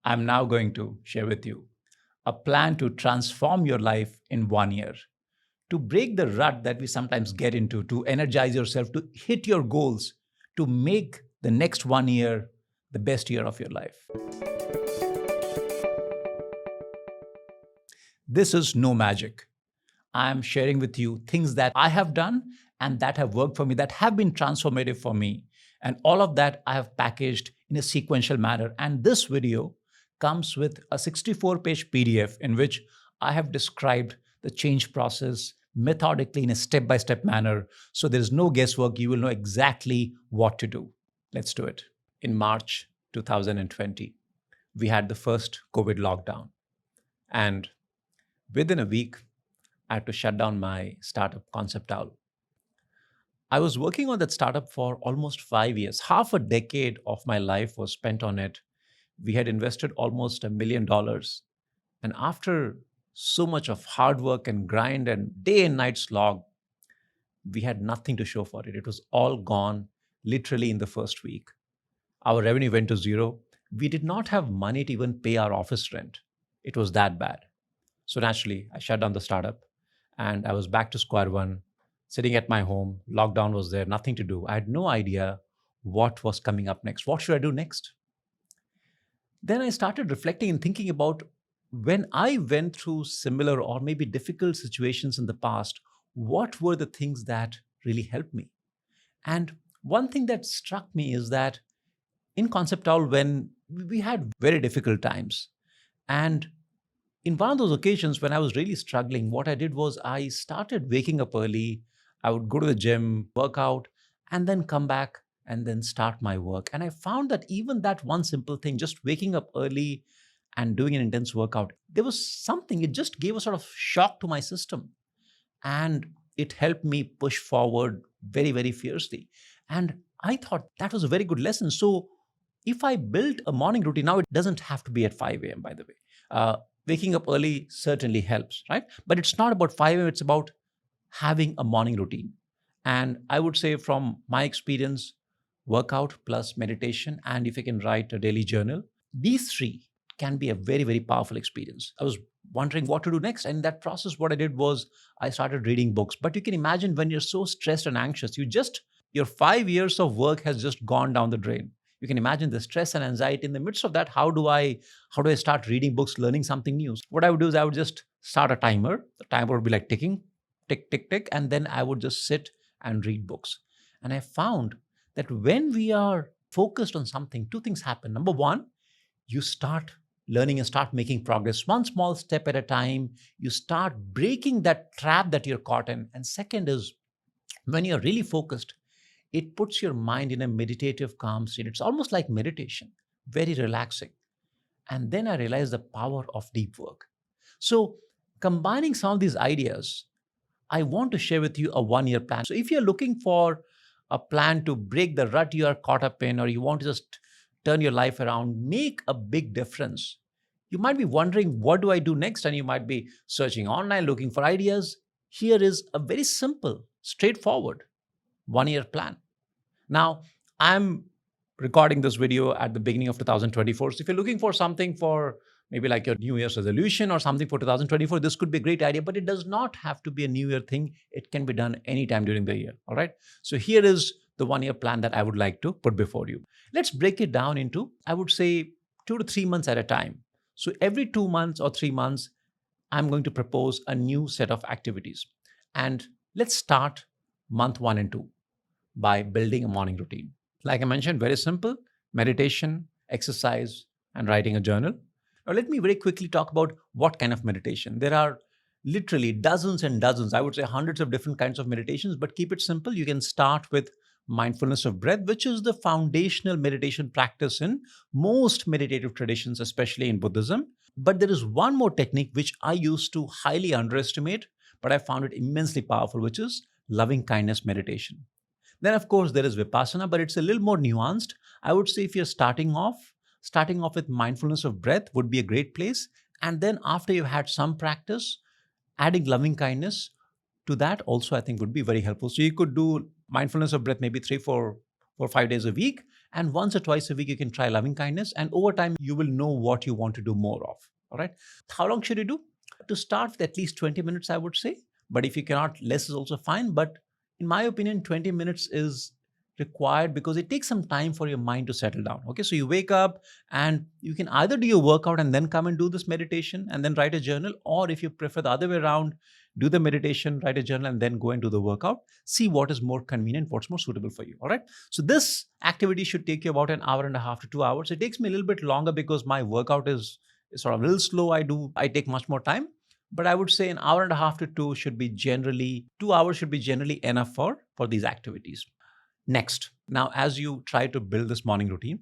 I'm now going to share with you a plan to transform your life in 1 year, to break the rut that we sometimes get into, to energize yourself, to hit your goals, to make the next 1 year the best year of your life. This is no magic. I'm sharing with you things that I have done and that have worked for me, that have been transformative for me. And all of that I have packaged in a sequential manner. And this video comes with a 64-page PDF in which I have described the change process methodically in a step-by-step manner. So there is no guesswork. You will know exactly what to do. Let's do it. In March 2020, we had the first COVID lockdown. And within a week, I had to shut down my startup, Concept Owl. I was working on that startup for almost 5 years. Half a decade of my life was spent on it. We had invested almost $1 million. And after so much of hard work and grind and day and night slog, we had nothing to show for it. It was all gone literally in the first week. Our revenue went to zero. We did not have money to even pay our office rent. It was that bad. So naturally, I shut down the startup and I was back to square one, sitting at my home. Lockdown was there, nothing to do. I had no idea what was coming up next. What should I do next? Then I started reflecting and thinking about when I went through similar or maybe difficult situations in the past, what were the things that really helped me? And one thing that struck me is that in Concept Owl, when we had very difficult times, and in one of those occasions when I was really struggling, what I did was I started waking up early. I would go to the gym, work out, and then come back and then start my work. And I found that even that one simple thing, just waking up early and doing an intense workout, there was something, it just gave a sort of shock to my system. And it helped me push forward very, very fiercely. And I thought that was a very good lesson. So if I built a morning routine, now it doesn't have to be at 5 a.m., by the way. Waking up early certainly helps, right? But it's not about 5 a.m., it's about having a morning routine. And I would say from my experience, workout plus meditation, and if I can write a daily journal, these three can be a very, very powerful experience. I was wondering what to do next. And in that process, what I did was I started reading books. But you can imagine when you're so stressed and anxious, your 5 years of work has just gone down the drain. You can imagine the stress and anxiety. In the midst of that, how do I start reading books, learning something new? What I would do is I would just start a timer. The timer would be like ticking, tick, tick, tick. And then I would just sit and read books. And I found that when we are focused on something, two things happen. Number one, you start learning and start making progress one small step at a time. You start breaking that trap that you're caught in. And second is when you're really focused, it puts your mind in a meditative, calm state. It's almost like meditation, very relaxing. And then I realized the power of deep work. So, combining some of these ideas, I want to share with you a 1 year plan. So, if you're looking for a plan to break the rut you are caught up in, or you want to just turn your life around, make a big difference, you might be wondering, what do I do next? And you might be searching online, looking for ideas. Here is a very simple, straightforward 1 year plan. Now, I'm recording this video at the beginning of 2024. So if you're looking for something for maybe like your New Year's resolution or something for 2024, this could be a great idea, but it does not have to be a New Year thing. It can be done anytime during the year. All right. So here is the 1 year plan that I would like to put before you. Let's break it down into, I would say, 2 to 3 months at a time. So every 2 months or 3 months, I'm going to propose a new set of activities. And let's start month 1 and 2 by building a morning routine. Like I mentioned, very simple: meditation, exercise, and writing a journal. Now, let me very quickly talk about what kind of meditation. There are literally dozens and dozens, I would say hundreds of different kinds of meditations, but keep it simple. You can start with mindfulness of breath, which is the foundational meditation practice in most meditative traditions, especially in Buddhism. But there is one more technique which I used to highly underestimate, but I found it immensely powerful, which is loving kindness meditation. Then, of course, there is Vipassana, but it's a little more nuanced. I would say if you're starting off with mindfulness of breath would be a great place. And then after you've had some practice, adding loving kindness to that also, I think, would be very helpful. So you could do mindfulness of breath maybe 3, 4, 5 days a week. And once or twice a week, you can try loving kindness. And over time, you will know what you want to do more of. All right. How long should you do? To start with at least 20 minutes, I would say. But if you cannot, less is also fine. But in my opinion, 20 minutes is required because it takes some time for your mind to settle down. Okay. So you wake up and you can either do your workout and then come and do this meditation and then write a journal. Or if you prefer the other way around, do the meditation, write a journal, and then go and do the workout. See what is more convenient, what's more suitable for you. All right. So this activity should take you about an hour and a half to 2 hours. It takes me a little bit longer because my workout is sort of a little slow. I take much more time. But I would say an hour and a half to 2 hours should be generally enough for these activities. Next, now as you try to build this morning routine,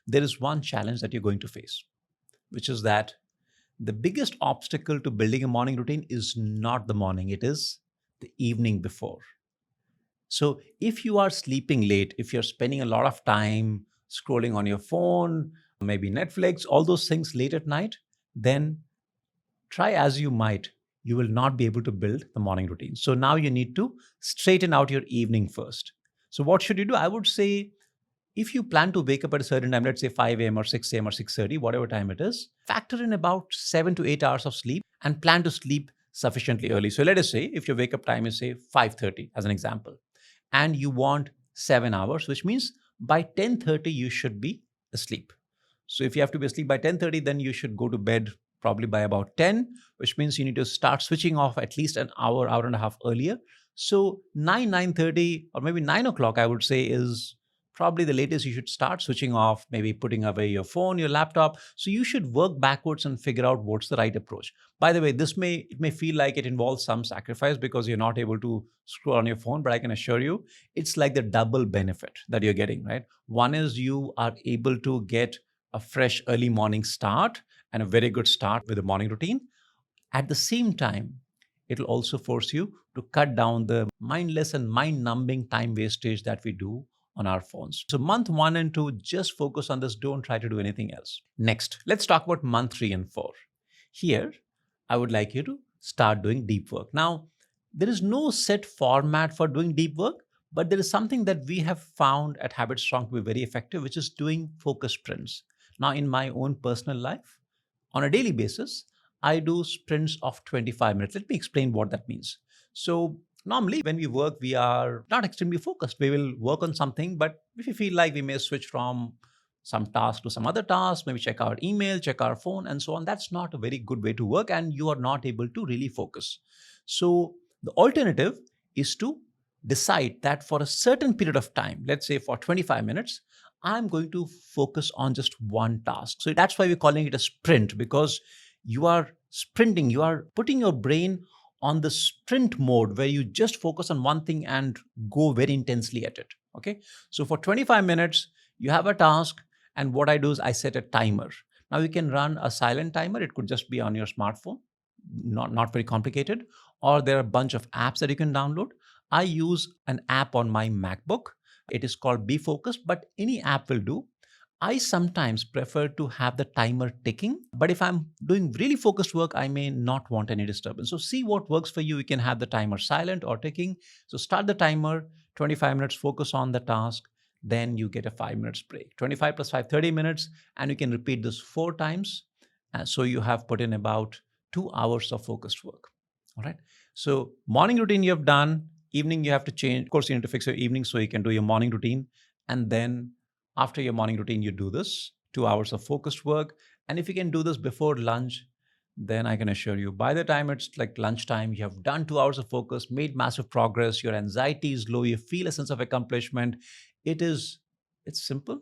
there is one challenge that you're going to face, which is that the biggest obstacle to building a morning routine is not the morning, it is the evening before. So if you are sleeping late, if you're spending a lot of time scrolling on your phone, maybe Netflix, all those things late at night, then try as you might, you will not be able to build the morning routine. So now you need to straighten out your evening first. So what should you do? I would say if you plan to wake up at a certain time, let's say 5 a.m. or 6 a.m. or 6:30, whatever time it is, factor in about 7 to 8 hours of sleep and plan to sleep sufficiently early. So let us say if your wake up time is say 5:30 as an example, and you want 7 hours, which means by 10:30 you should be asleep. So if you have to be asleep by 10:30, then you should go to bed probably by about 10, which means you need to start switching off at least an hour and a half earlier. So 9:30, or maybe 9 o'clock, I would say, is probably the latest you should start switching off, maybe putting away your phone, your laptop. So you should work backwards and figure out what's the right approach. By the way, it may feel like it involves some sacrifice because you're not able to scroll on your phone, but I can assure you, it's like the double benefit that you're getting, right? One is you are able to get a fresh early morning start and a very good start with a morning routine. At the same time, it'll also force you to cut down the mindless and mind numbing time wastage that we do on our phones. So, month 1 and 2, just focus on this. Don't try to do anything else. Next, let's talk about month 3 and 4. Here, I would like you to start doing deep work. Now, there is no set format for doing deep work, but there is something that we have found at HabitStrong to be very effective, which is doing focus sprints. Now, in my own personal life, on a daily basis, I do sprints of 25 minutes. Let me explain what that means. So, normally when we work, we are not extremely focused. We will work on something, but if we feel like we may switch from some task to some other task, maybe check our email, check our phone, and so on. That's not a very good way to work, and you are not able to really focus. So, the alternative is to decide that for a certain period of time, let's say for 25 minutes, I'm going to focus on just one task. So that's why we're calling it a sprint, because you are sprinting, you are putting your brain on the sprint mode where you just focus on one thing and go very intensely at it. Okay. So for 25 minutes, you have a task. And what I do is I set a timer. Now you can run a silent timer. It could just be on your smartphone, not very complicated. Or there are a bunch of apps that you can download. I use an app on my MacBook. It is called Be Focused, but any app will do. I sometimes prefer to have the timer ticking, but if I'm doing really focused work, I may not want any disturbance. So see what works for you. You can have the timer silent or ticking. So start the timer, 25 minutes, focus on the task. Then you get a 5 minutes break. 25 plus 5, 30 minutes. And you can repeat this 4 times. And so you have put in about 2 hours of focused work. All right. So morning routine you have done. Evening you have to change. Of course, you need to fix your evening so you can do your morning routine. And then after your morning routine, you do this 2 hours of focused work. And if you can do this before lunch, then I can assure you by the time it's like lunchtime, you have done 2 hours of focus, made massive progress, your anxiety is low, you feel a sense of accomplishment. It's simple,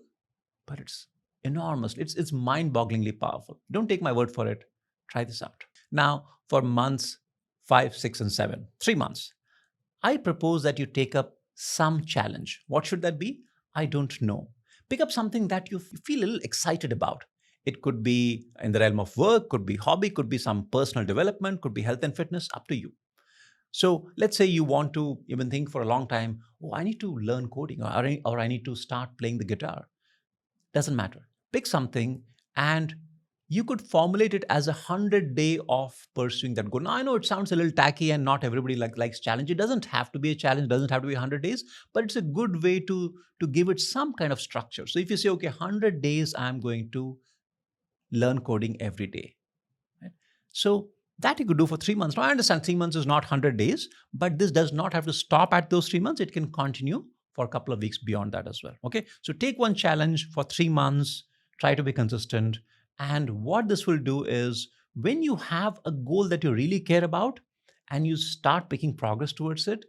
but it's enormous. It's mind-bogglingly powerful. Don't take my word for it. Try this out. Now, for months 5, 6, and 7, 3 months, I propose that you take up some challenge. What should that be? I don't know. Pick up something that you feel a little excited about. It could be in the realm of work, could be hobby, could be some personal development, could be health and fitness, up to you. So let's say you want to even think for a long time, oh, I need to learn coding or I need to start playing the guitar. Doesn't matter. Pick something and You could formulate it as 100 day of pursuing that goal. Now I know it sounds a little tacky and not everybody likes challenge. It doesn't have to be a challenge, it doesn't have to be 100 days, but it's a good way to give it some kind of structure. So if you say, okay, 100 days I'm going to learn coding every day, right? So that you could do for 3 months. Now I understand 3 months is not 100 days, but this does not have to stop at those 3 months. It can continue for a couple of weeks beyond that as well. Okay. So take one challenge for 3 months, try to be consistent. And what this will do is when you have a goal that you really care about and you start making progress towards it,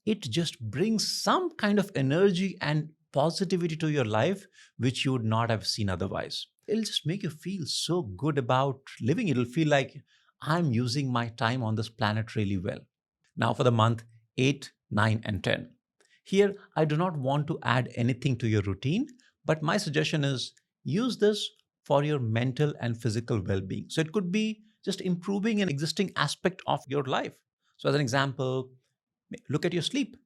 it just brings some kind of energy and positivity to your life, which you would not have seen otherwise. It'll just make you feel so good about living. It'll feel like I'm using my time on this planet really well. Now, for the month 8, 9, and 10. Here, I do not want to add anything to your routine, but my suggestion is use this for your mental and physical well being. So, it could be just improving an existing aspect of your life. So, as an example, look at your sleep.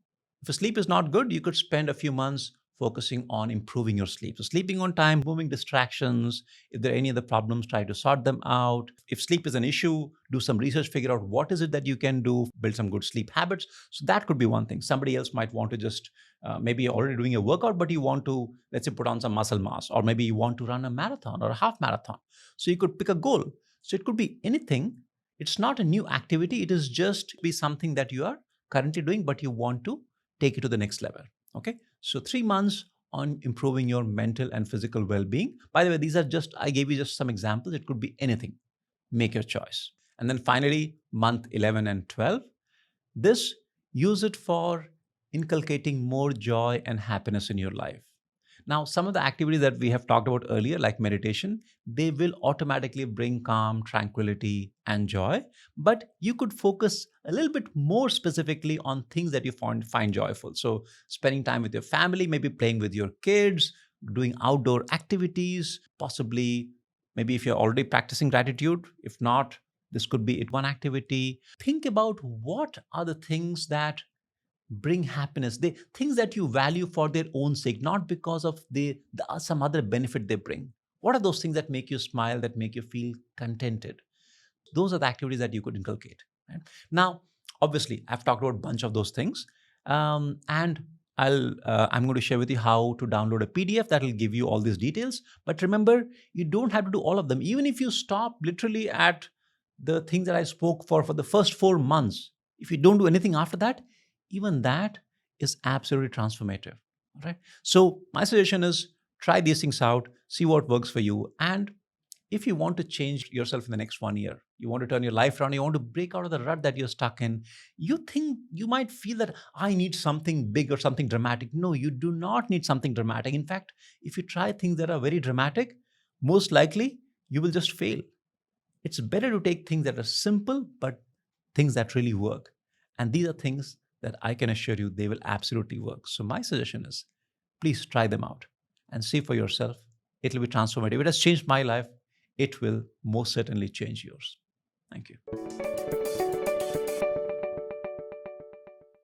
If your sleep is not good, you could spend a few months focusing on improving your sleep. So, sleeping on time, removing distractions. If there are any other problems, try to sort them out. If sleep is an issue, do some research, figure out what is it that you can do, build some good sleep habits. So, that could be one thing. Somebody else might want to just maybe you're already doing a workout, but you want to, let's say, put on some muscle mass, or maybe you want to run a marathon or a half marathon. So, you could pick a goal. So, it could be anything. It's not a new activity, it is just be something that you are currently doing, but you want to take it to the next level. Okay. So 3 months on improving your mental and physical well being. By the way, these are just, I gave you just some examples. It could be anything. Make your choice. And then finally, month 11 and 12. This, use it for inculcating more joy and happiness in your life. Now, some of the activities that we have talked about earlier, like meditation, they will automatically bring calm, tranquility, and joy. But you could focus a little bit more specifically on things that you find joyful. So, spending time with your family, maybe playing with your kids, doing outdoor activities, possibly, maybe if you're already practicing gratitude. If not, this could be it one activity. Think about what are the things that bring happiness, they things that you value for their own sake, not because of some other benefit they bring. What are those things that make you smile, that make you feel contented? Those are the activities that you could inculcate, right? Now, obviously I've talked about a bunch of those things, and I'm going to share with you how to download a PDF that will give you all these details. But remember, you don't have to do all of them. Even if you stop literally at the things that I spoke for the first 4 months, if you don't do anything after that, even that is absolutely transformative. All right. So my suggestion is try these things out, see what works for you. And if you want to change yourself in the next 1 year, you want to turn your life around, you want to break out of the rut that you're stuck in, you think you might feel that I need something big or something dramatic. No, you do not need something dramatic. In fact, if you try things that are very dramatic, most likely you will just fail. It's better to take things that are simple, but things that really work. And these are things that I can assure you they will absolutely work. So, my suggestion is please try them out and see for yourself. It will be transformative. It has changed my life. It will most certainly change yours. Thank you.